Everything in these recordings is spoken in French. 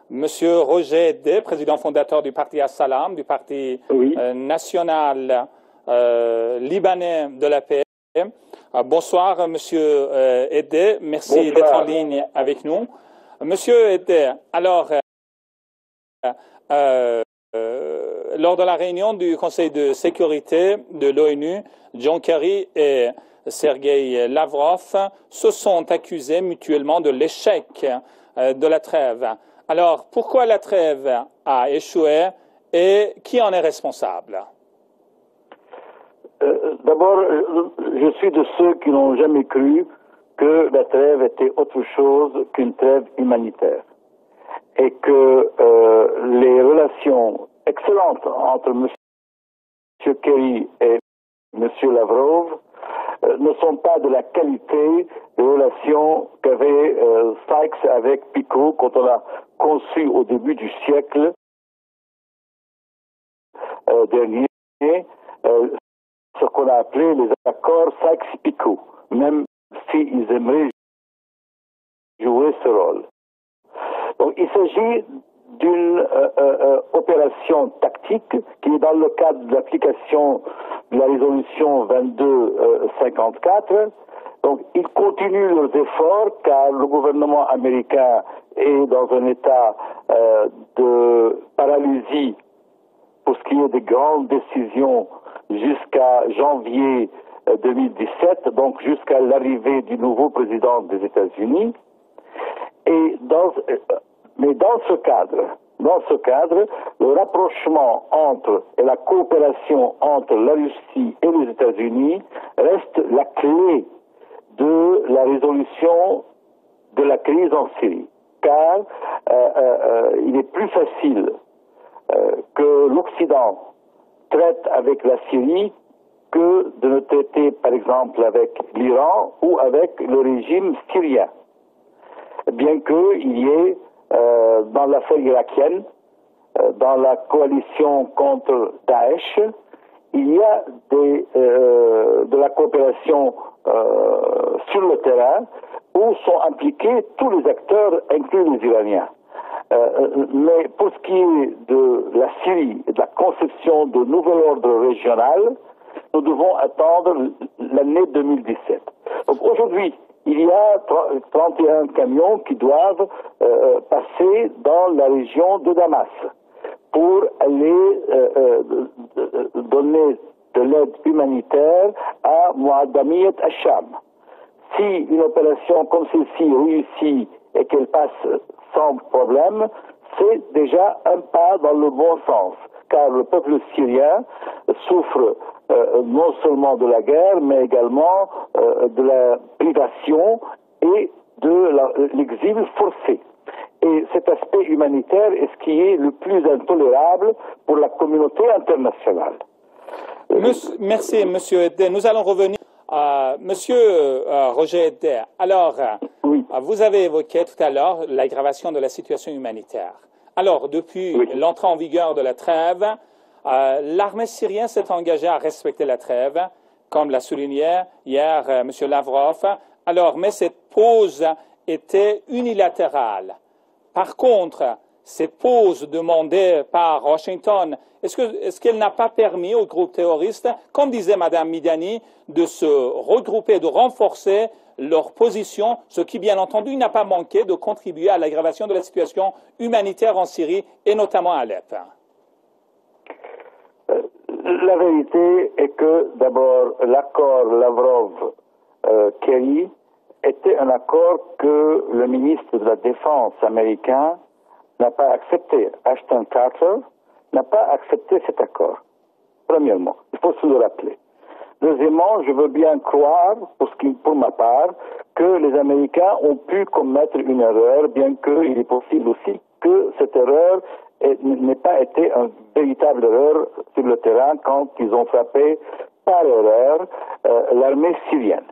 Monsieur Roger Edeh, président fondateur du parti As-Salam, du parti national libanais de la paix. Bonsoir, Monsieur Edeh. Merci d'être en ligne avec nous. Monsieur Edeh, alors, lors de la réunion du Conseil de sécurité de l'ONU, John Kerry et Sergei Lavrov se sont accusés mutuellement de l'échec de la trêve. Alors, pourquoi la trêve a échoué et qui en est responsable? D'abord, je suis de ceux qui n'ont jamais cru que la trêve était autre chose qu'une trêve humanitaire. Et que les relations excellentes entre M. Kerry et M. Lavrov ne sont pas de la qualité des relations qu'avait Sykes avec Picot quand on a conçu au début du siècle dernier ce qu'on a appelé les accords Sykes-Picot, même s'ils aimeraient jouer ce rôle. Donc il s'agit d'une opération tactique qui est dans le cadre de l'application de la résolution 2254. Donc ils continuent leurs efforts car le gouvernement américain est dans un état de paralysie pour ce qui est des grandes décisions jusqu'à janvier 2017, donc jusqu'à l'arrivée du nouveau président des États-Unis. Mais dans ce cadre, le rapprochement et la coopération entre la Russie et les États-Unis reste la clé de la résolution de la crise en Syrie. Car il est plus facile que l'Occident traite avec la Syrie que de ne traiter, par exemple, avec l'Iran ou avec le régime syrien. Bien qu'il y ait dans l'affaire irakienne, dans la coalition contre Daesh, il y a de la coopération sur le terrain où sont impliqués tous les acteurs, inclus les Iraniens. Mais pour ce qui est de la Syrie et de la conception de nouvel ordre régional, nous devons attendre l'année 2017. Donc aujourd'hui, il y a 31 camions qui doivent passer dans la région de Damas pour aller donner de l'aide humanitaire à Mouadamiyat Hacham. Si une opération comme celle-ci réussit et qu'elle passe sans problème, c'est déjà un pas dans le bon sens, car le peuple syrien souffre non seulement de la guerre, mais également de la privation et de l'exil forcé. Et cet aspect humanitaire est ce qui est le plus intolérable pour la communauté internationale. Merci, Monsieur Edeh. Nous allons revenir à Monsieur Roger Edeh. Alors, vous avez évoqué tout à l'heure l'aggravation de la situation humanitaire. Alors, depuis l'entrée en vigueur de la trêve, l'armée syrienne s'est engagée à respecter la trêve, comme l'a souligné hier M. Lavrov. Alors, mais cette pause était unilatérale. Par contre, cette pause demandée par Washington, est-ce qu'elle n'a pas permis aux groupes terroristes, comme disait Mme Midani, de se regrouper, de renforcer leur position, ce qui, bien entendu, n'a pas manqué de contribuer à l'aggravation de la situation humanitaire en Syrie et notamment à Alep? La vérité est que, d'abord, l'accord Lavrov-Kerry était un accord que le ministre de la Défense américain n'a pas accepté. Ashton Carter n'a pas accepté cet accord. Premièrement, il faut se le rappeler. Deuxièmement, je veux bien croire, pour ma part, que les Américains ont pu commettre une erreur, bien qu'il est possible aussi que cette erreur n'ait pas été une véritable erreur sur le terrain quand ils ont frappé par erreur l'armée syrienne.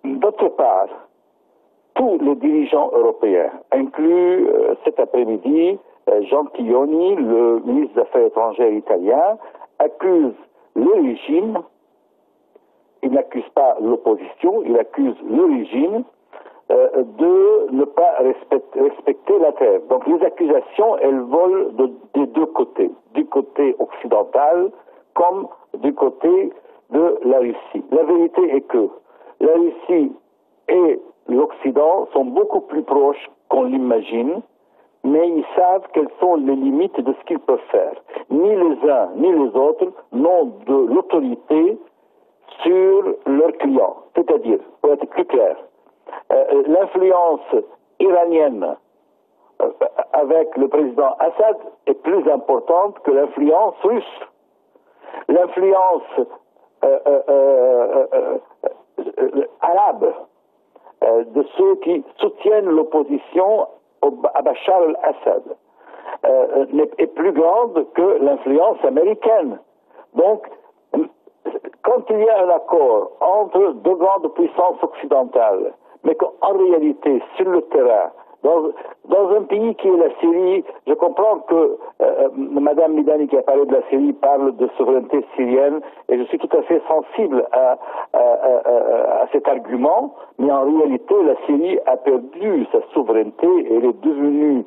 D'autre part, tous les dirigeants européens, inclus cet après-midi Gentiloni, le ministre des Affaires étrangères italien, accusent le régime, il n'accuse pas l'opposition, il accuse le régime de ne pas respecter la trêve. Donc les accusations, elles volent des deux côtés, du côté occidental comme du côté de la Russie. La vérité est que la Russie et l'Occident sont beaucoup plus proches qu'on l'imagine, mais ils savent quelles sont les limites de ce qu'ils peuvent faire. Ni les uns ni les autres n'ont de l'autorité sur leurs clients. C'est-à-dire, pour être plus clair, l'influence iranienne avec le président Assad est plus importante que l'influence russe. L'influence arabe de ceux qui soutiennent l'opposition à Bachar al-Assad est plus grande que l'influence américaine. Donc, quand il y a un accord entre deux grandes puissances occidentales, mais qu'en réalité, sur le terrain, dans un pays qui est la Syrie, je comprends que Mme Midani qui a parlé de la Syrie parle de souveraineté syrienne, et je suis tout à fait sensible à cet argument, mais en réalité, la Syrie a perdu sa souveraineté et elle est devenue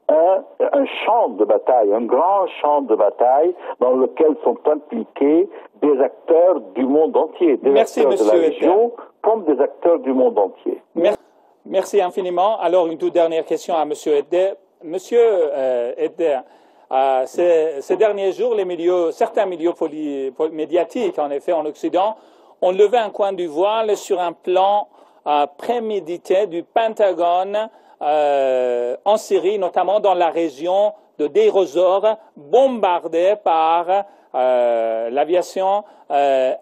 un champ de bataille, un grand champ de bataille dans lequel sont impliqués des acteurs du monde entier, des acteurs de la région comme des acteurs du monde entier. Merci infiniment. Alors, une toute dernière question à M. Edder. Monsieur Edder, ces derniers jours, certains milieux médiatiques, en effet, en Occident, ont levé un coin du voile sur un plan prémédité du Pentagone en Syrie, notamment dans la région de Deir ez-Zor, bombardée par l'aviation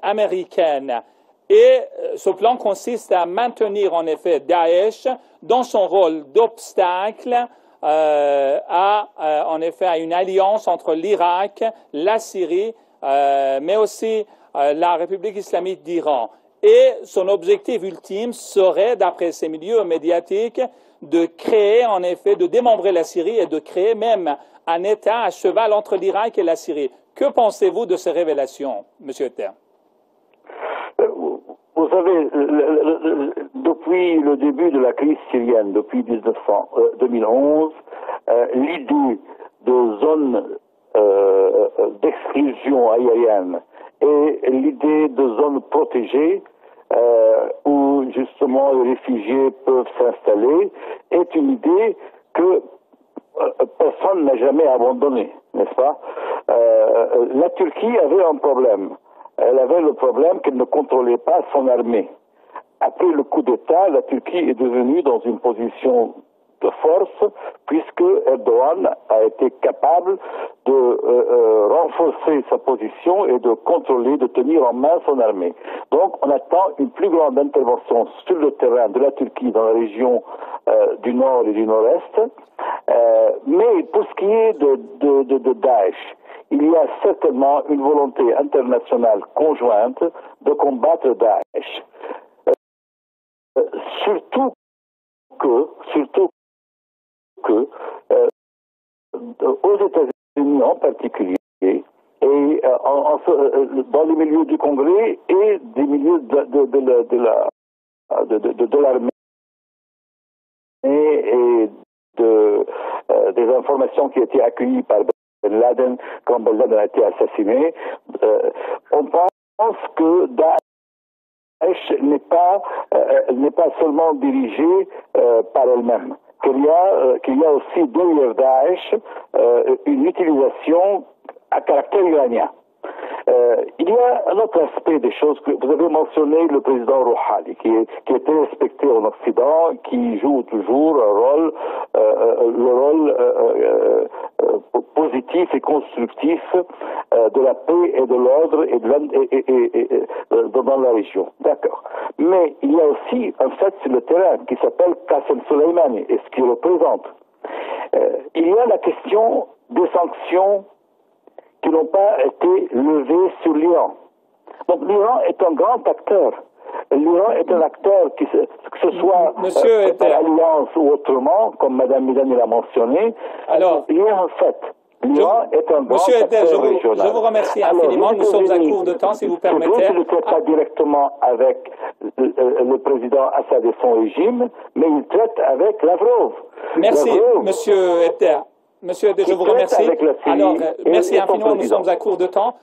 américaine. Et ce plan consiste à maintenir en effet Daesh dans son rôle d'obstacle en effet à une alliance entre l'Irak, la Syrie, mais aussi la République islamique d'Iran. Et son objectif ultime serait, d'après ces milieux médiatiques, de créer en effet, de démembrer la Syrie et de créer même un État à cheval entre l'Irak et la Syrie. Que pensez-vous de ces révélations, M. Edder? Vous savez, depuis le début de la crise syrienne, depuis 2011, l'idée de zones d'exclusion aérienne et l'idée de zones protégées où justement les réfugiés peuvent s'installer est une idée que personne n'a jamais abandonnée, n'est-ce pas? La Turquie avait un problème. Elle avait le problème qu'elle ne contrôlait pas son armée. Après le coup d'État, la Turquie est devenue dans une position de force, puisque Erdogan a été capable de renforcer sa position et de contrôler, de tenir en main son armée. Donc on attend une plus grande intervention sur le terrain de la Turquie dans la région du nord et du nord-est. Mais pour ce qui est de Daesh, il y a certainement une volonté internationale conjointe de combattre Daesh. Surtout que aux États-Unis en particulier, et dans les milieux du Congrès et des milieux de l'armée et des informations qui étaient accueillies par Ben Laden quand Ben Laden a été assassiné, on pense que Daesh n'est pas seulement dirigée par elle-même, qu'il y a aussi derrière Daesh une utilisation à caractère iranien. Il y a un autre aspect des choses que vous avez mentionné, le président Rouhani, qui est respecté en Occident, qui joue toujours le rôle positif et constructif de la paix et de l'ordre dans la région. D'accord. Mais il y a aussi un fait sur le terrain qui s'appelle Qasem Soleimani et ce qu'il représente. Il y a la question des sanctions qui n'ont pas été levées sur l'Iran. Donc l'Iran est un grand acteur. L'Iran est un acteur que ce soit par alliance ou autrement, comme Mme Midani l'a mentionné. Alors, il y a un fait. L'Iran est un grand Monsieur Edder, acteur régional. je vous remercie infiniment. Nous sommes à court de temps, si vous permettez. Il ne traite pas directement avec le président Assad et son régime, mais il traite avec Lavrov. Merci, Lavrov, Monsieur Edder. Monsieur Edder, je vous remercie. Alors, merci infiniment. Nous sommes à court de temps.